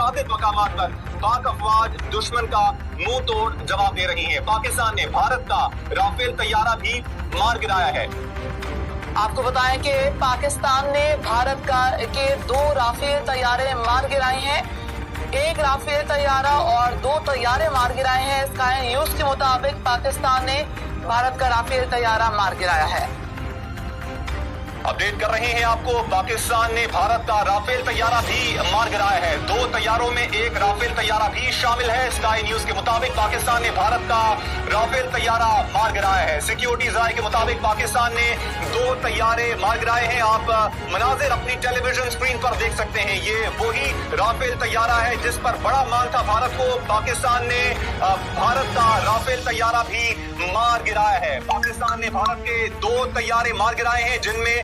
मुतअद्दिद मकामात पर पाक अफवाज दुश्मन का मुंह तोड़ जवाब दे रही है। पाकिस्तान ने भारत का राफेल तैयारा भी मार गिराया है। आपको बताएं कि पाकिस्तान ने भारत के 2 राफेल तैयारे मार गिराए हैं। एक राफेल तैयारा और 2 तैयारे मार गिराए हैं। स्काई न्यूज के मुताबिक पाकिस्तान ने भारत का राफेल तैयारा मार गिराया है। अपडेट कर रहे हैं आपको, पाकिस्तान ने भारत का राफेल तैयारा भी मार गिराया है। 2 तैयारों में एक राफेल तैयारा भी शामिल है। स्काई न्यूज के मुताबिक पाकिस्तान ने भारत का राफेल तैयारा मार गिराया है। सिक्योरिटी राय के मुताबिक पाकिस्तान ने 2 तैयारे मार गिराए हैं। आप मनाजिर अपनी टेलीविजन स्क्रीन पर देख सकते हैं। ये वही राफेल तैयारा है जिस पर बड़ा मान था भारत को। पाकिस्तान ने भारत का राफेल तैयारा भी मार गिराया है। पाकिस्तान ने भारत के 2 तैयारे मार गिराए हैं, जिनमें